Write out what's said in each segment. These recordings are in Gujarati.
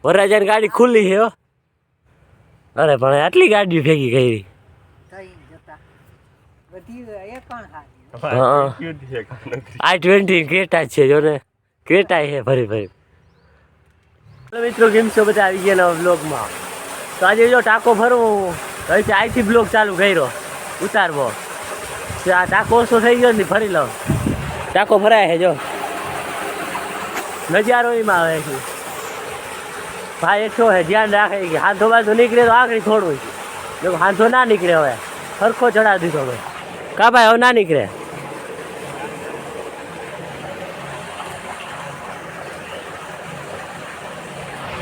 વરરાજાની ગાડી ખુલ્લી છે હો. અરે પણ આટલી ગાડીઓ ભેગી કરી. i20 ક્રેટા છે જો ને, ક્રેટા છે ફરી ફરી. મિત્રો કેમ છો બધા? આવી ગયા નવા બ્લોગમાં. તો આજે જો ટાંકો ભરવો હવે અહીંથી બ્લોગ ચાલુ કર્યો ઉતારવો. આ ટાંકો ઓછો થઈ ગયો ને ફરી લો. ટાંકો ભરાય છે જો, નજારો એમાં આવે છે. ભાઈ એકસો છે, ધ્યાન રાખે કે હાથો બાજુ નીકળે તો આગળ થોડું છે. જો હાથો ના નીકળે હવે સરખો ચડાવી દીધો હવે. કા ભાઈ હવે ના નીકળે.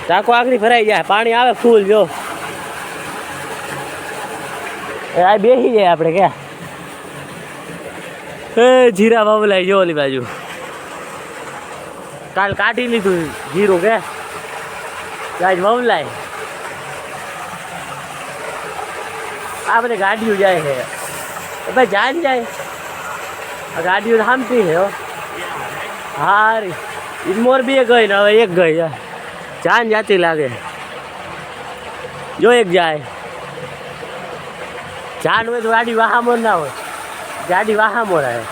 ટાંકો આગળ ભરાઈ જાય, પાણી આવે ફૂલ જો. આ બેસી જાય આપણે ક્યાં જીરા બાબલાઈ જો ઓલી બાજુ. કાલ કાઢી લીધું જીરું કે આજ વવલાય. આ બધી ગાડીઓ જાય છે ભાઈ, જાન જાય આ ગાડીઓ થામતી છે. હારી મોરબી ગઈ ને હવે એક ગઈ જાન જાતી લાગે. જો એક જાય જાન હોય તો ગાડી વાહામોર ના હોય, ગાડી વાહામોર આવે.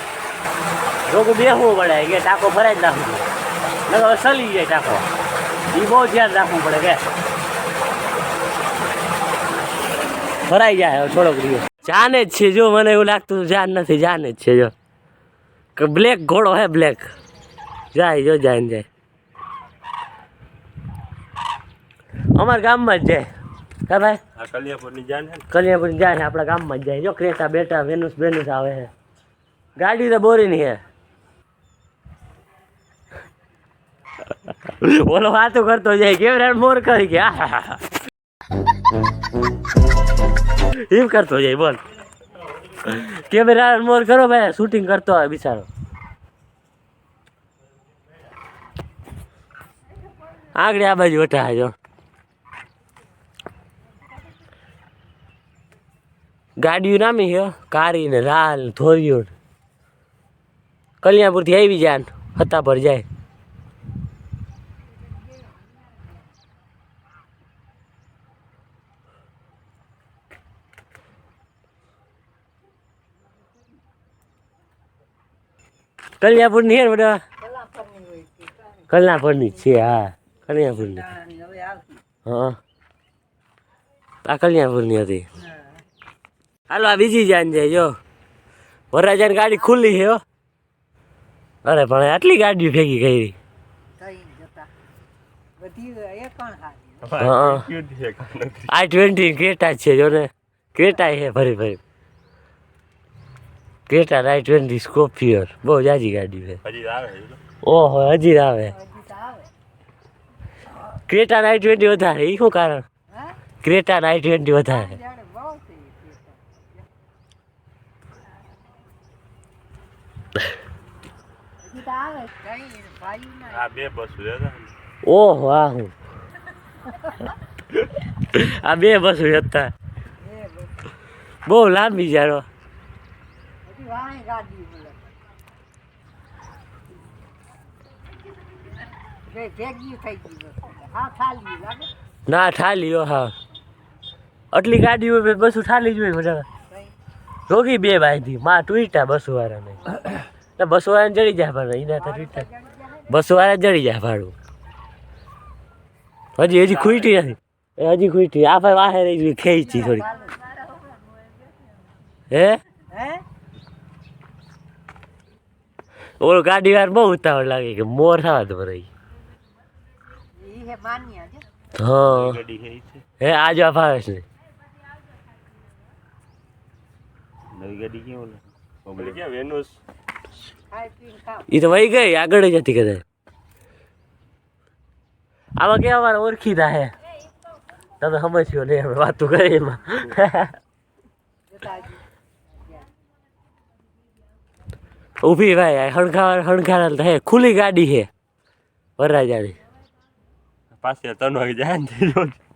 લોકો બેસવું પડે કે ટાંકો ભરાઈ જ નાખવું, હવે સલી જાય ટાંકો. એ બહુ ધ્યાન રાખવું પડે કે ભરાઈ જાય. હવે થોડોક દિવસ જાન જ છે જો, મને એવું લાગતું જાન નથી, જાન જ છે જો. કે બ્લેક ઘોડો હે બ્લેક જાય જો, જાય જાય અમારા ગામમાં જ જાય. હા ભાઈ કલિયાપુરની જાન છે, કલિયાપુરની જાન છે આપણા ગામમાં જ જાય જો. ક્રેટા બેટા વેનુસ બેનુસ આવે છે. ગાડી તો બોરી ની હે. ઓલો વાતો કરતો જાય કેવરાણ મોર કરી કે એમ કરતો જાય. બોલ કેમેરા મોર કરો ભાઈ, શૂટિંગ કરતો હોય બિચારો. આગળ આ બાજુ વટા જો ગાડીઓ નામી છે કારી ને લાલ ધોરીઓ. કલ્યાણપુર થી આવી જાય હતા પર જાય. કલ્યાણપુર ની બધા કલ્યાણપુર ની છે. હા કલ્યાણપુર ની. હા આ કલ્યાણપુર ની હતી. હાલો આ બીજી જાન જાય જો. વરરાજાની ગાડી ખુલ્લી છે. અરે પણ આટલી ગાડીઓ ભેગી કરી. i20 ક્રેટા છે જો ને, ક્રેટા છે ફરી ફરી. ક્રેટા i20 સ્કોર્પિયો બહુ જાજી ગાડી છે. ઓહો હજી આવે. ક્રેટા i20 વધારે. એ શું કારણ? ક્રેટા i20 વધારે. ઓહો આ હું આ બે બસો હતા બહુ લાંબી જારો. ના ઠાલી હા આટલી ગાડીઓ બસો ઠાલી જોઈએ બધા. રોગી બે બાંધી માં ટૂટા બસો વાળા ને બસો વાળા જડી જાય ભાડું. એના તો બસો વાળા જડી જાય ભાડું. હજી ખૂટી નથી, હજી ખૂટી. આ ભાઈ વાહે રહી ખેંચી થોડી. હે ઓલો ગાડી વાર બહુ ઉતાવળ લાગે કે મોર થવા તો રહી. હા હે આજ ફાવે છે. એ તો વહી ગઈ આગળ જ હતી કદાચ. આમાં કેવા મારે ઓળખીતા હે તમે સમજ્યો ને વાતું કરી એમાં. ઊભી ભાઈ હણખાર હે ખુલ્લી ગાડી છે વરરાજાની. પાસે 3 વાગે જાય ને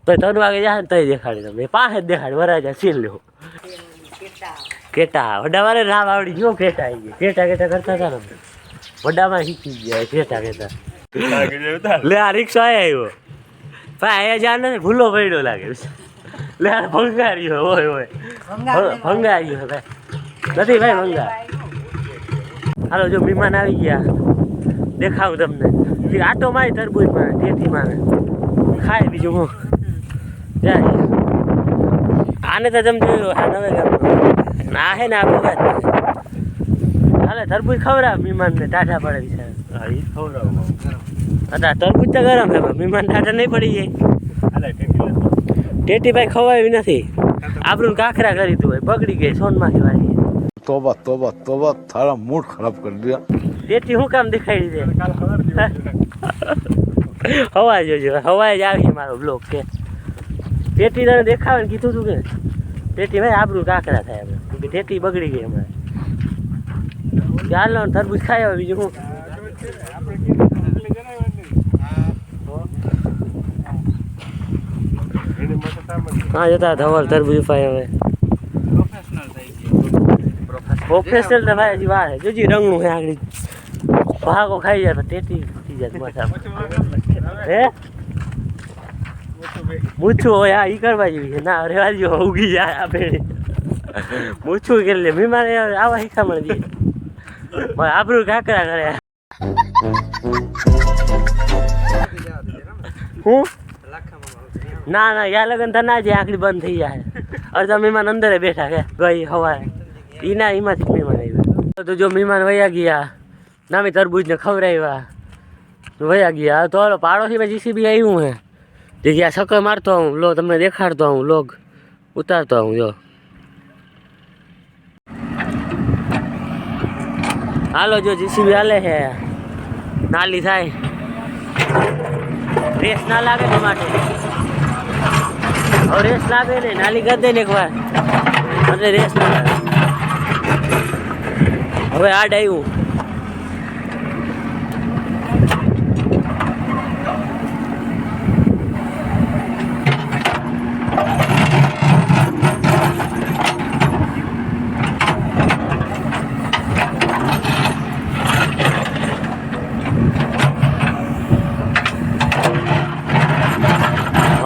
તો 3 વાગે જાય ને તો દેખાડી તમે પાસે જ દેખાડી. વરરાજા સીલ લ્યો કેટા વડાવારે રામ આવડી ગયો. કેટા આવી ગયો. કેટા કરતા હતા ને વડામાં શીખી ગયા કેટા. લે આ રિક્ષા આવ્યો ભાઈ અહીંયા જાણ નથી ભૂલો પડ્યો લાગે લે ભંગાર્યો હોય હોય ભંગાર્યો ભાઈ નથી ભાઈ ભંગાર. હાલો જો મહેમાન આવી ગયા દેખાવું તમને આટો મારી તરબૂચ માં ટેટી માં ખાય બીજું હું જાય આને તો તમે જોયું આ નવે ગામ ના હે ને આ હાલે તરબૂચ ખવડાવ મહેમાન ને ટાઢા પડે બિચારા. હા એ ખવડાવ તરબૂચ તો ગરમ હે મહેમાન ટાઢા નહીં પડી જાય. ટેટી ભાઈ ખવાયું નથી આપણું કાખરા કરી તું ભાઈ બગડી ગઈ સોનમાંથી વાળી. तौबा तौबा तौबा थारा मूड खराब कर दिया. ટેટી શું કામ દેખાડી દે હવા જોજો હવા જ આવી મારો બ્લોક કે ટેટી તને દેખાવે ને કીધું તું કે ટેટી ભાઈ આપણું કાકરા થાય આપણે કે ટેટી બગડી ગઈ અમારે. ચાલો તરબૂચ ખાઈ આવે બીજું શું. હા જતા ધવલ તરબૂચ ઉપાય હવે પ્રોફેશનલ તો ભાઈ હજી વાર જોજી રંગનું હે આગળ ભાગો ખાઈ જાય ટેટી થઈ જાય માથા હે મૂછું હોય હા ઈ કરવા જેવી છે ના રેવા જો ઉગી જાય આપણે મૂછું કરી લે મહેમાન આવા શીખામણ દે આપણું કાકરા કરે હું ના ના યા લગન તો ના જાય આંખડી બંધ થઈ જાય અડધા મહેમાન અંદર બેઠા કે ગઈ હવારે એના એમાંથી મહેમાન આવ્યા તો જો મહેમાન વયા ગયા નામી તરબૂજને ખવડાવ્યા વયા ગયા તો હાલો પાડોશીમાં જીસીબી આવ્યું હે જગ્યા સકર મારતો હું લો તમને દેખાડતો હું લોગ ઉતારતો હું જો હાલો જો જીસીબી હાલે છે નાલી થાય રેસ ના લાગે ને માટે હવે રેસ લાગે ને નાલી કરી દે ને એકવાર એટલે રેસ ના લાગે. હવે આડ આવ્યું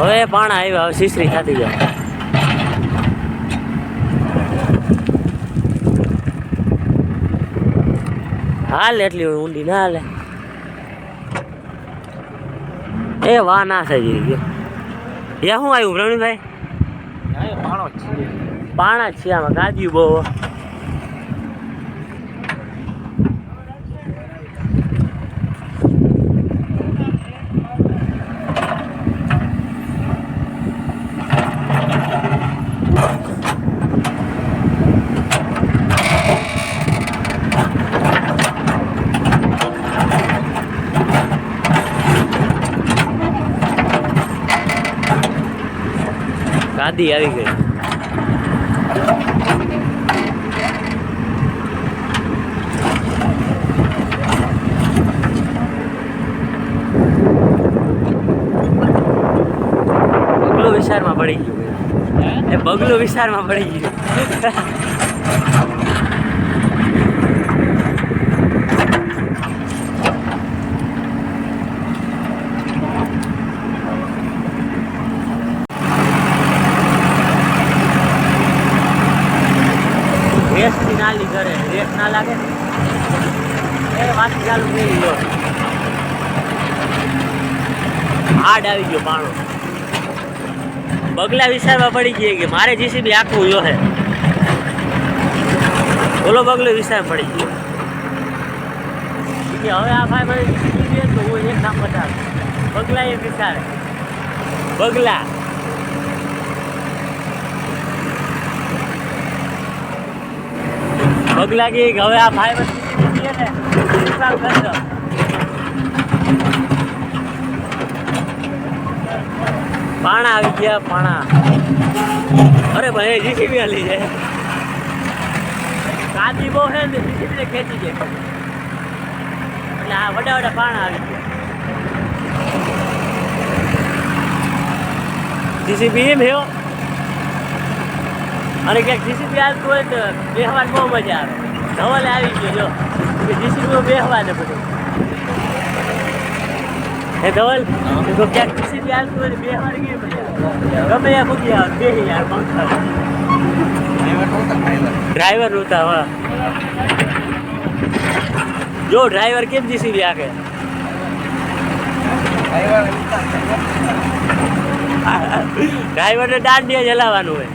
હવે પાણા આવ્યા હવે શીશરી થતી જાય હાલે એટલી ઊંડી ના હાલે એ વાહ ના થઈ ગયો યા શું આવ્યું પ્રવીણભાઈ પાણા જ છે આમાં ગાજ્યું બહુ ગાદી આવી ગઈ બગલો વિસ્તારમાં પડી ગયું એ બગલો વિસ્તારમાં પડી ગયું રેસની નાલી કરે રેસ ના લાગે એ વાત ચાલુ થઈ ગયો આડ આવી ગયો પાણો બગલા વિસ્તારમાં પડી ગઈ કે મારે જીસીબી આખું જો હે બોલો બગલો વિસ્તાર પડી ગયો હવે આ ભાઈ મને જીસીબી તો હું એક નામ બતાવું બગલા એક વિસ્તાર બગલા બગલા કે હવે આ ભાઈ ને પાણા આવી ગયા પાણા અરે ભાઈ જીસીબી હાલી જાય કાદી બહુ છે ને જીસીબી ખેંચી જાય એટલે આ વડા વડા પાણા આવી ગયા જીસીબી એમ હેવો અને ક્યાંક જીસીબી આવતું હોય તો બેહવાની બહુ મજા આવે ધવલે આવી ગયો જો કે જીસીબીમાં બેહવા ને બધું એ ધવલ તો ક્યાંક સીધી હાલતું હોય બે વાર ગઈ પછી ગમે ત્યાં પૂછી આવે બે યાર પંખા ડ્રાઈવર નહોતા હા જો ડ્રાઈવર કેમ જીસીબી આખે ડ્રાઈવરને દાંડિયા જલાવવાનું હોય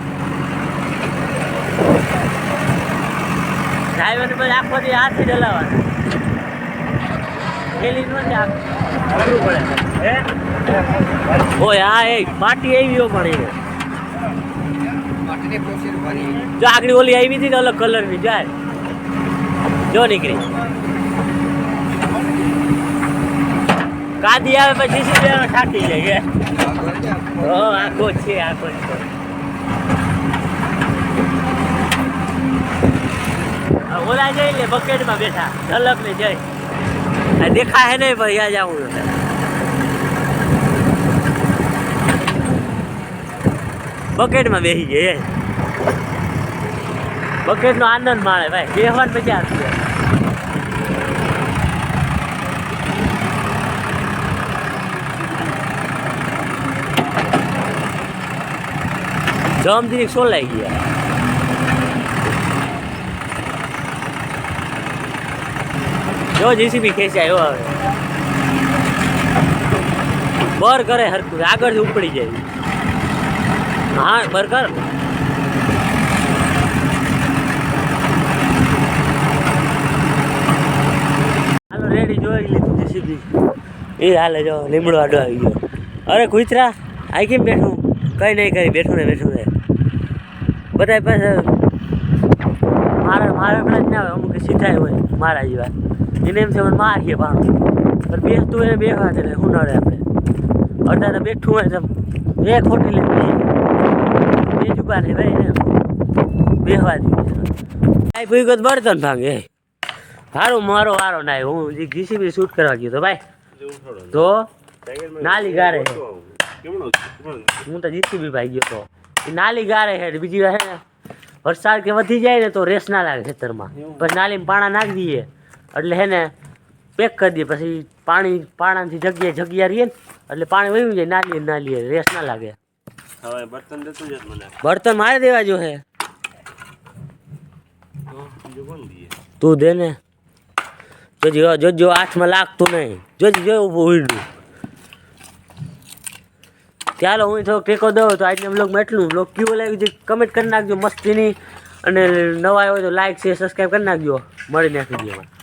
ડ્રાઈવરને પછી આખો દી હાથથી જલાવવાનું ખેલી નો કરવું પડે હે ઓય હા એ પાટી આવી પણ એ જો આગળ ઓલી આવી હતી ને અલગ કલરની જાય જો નીકળી કાદી આવે પછી સીધી ઠાકી જાય કે આખો છે ઓલા જઈ લે બકેટમાં બેઠા ઝલક ને જઈ દેખા હે નહીં ભાઈ આ જાઉં બકેટમાં બેસી જાય બકેટનો આનંદ માણે ભાઈ બેહવાન પછી આપી જાય જમથી સોલાઈ ગયા જો જીસીબી ખેંચાય હવે બર કરે હરકું આગળથી ઉપડી જાય હા બર કર હાલો રેડી જોઈ લીધું જીસીબી એ હાલે જો લીમડો આડો આવી ગયો અરે કુતરા આ કેમ બેઠું કઈ નહીં કરી બેઠું ને બધા પાસે મારા પેલા જ ના હોય અમુક સીધા હોય મારા જેવા એને એમ છે મને મારીએ પાણું પણ બેસતું એને બેસવા છે શું નડે આપણે અત્યારે બેઠું હોય તો બે ખોટી લે બે જુગાને ભાઈ ને બેસવા દઈએ ભાઈ ભૂગત બળતણ ભાંગે સારું મારો વારો ના હું જીસીબી શૂટ કરવા ગયો તો ભાઈ તો નાલી ગારે હું તો જીસીબી ભાઈ ગયો તો એ નાલી ગારે છે બીજી વાર છે ને વરસાદ કે વધી જાય ને તો રેસ ના લાગે ખેતરમાં પછી નાલીમાં પાણા નાખી દઈએ એટલે હે ને પેક કરી દઈએ પછી પાણાથી જગ્યા રહીએ ને એટલે પાણી વહી જાય નાલીએ રેસ ના લાગે હવે બર્તન દેતું જ મને બર્તન મારે દેવા જો હે તું દે ને જોજો હાથમાં લાગતું નહીં જો ઊભું ઉડ્યું ચાલો હું થોડોક ટેકો દઉં તો આજના બ્લોગમાં એટલું બ્લોગ કેવું લાગ્યું છે કમેન્ટ કરી નાખજો મસ્તીની અને નવા હોય તો લાઈક શેર સબસ્ક્રાઈબ કરી નાખજો મળી નાખી દો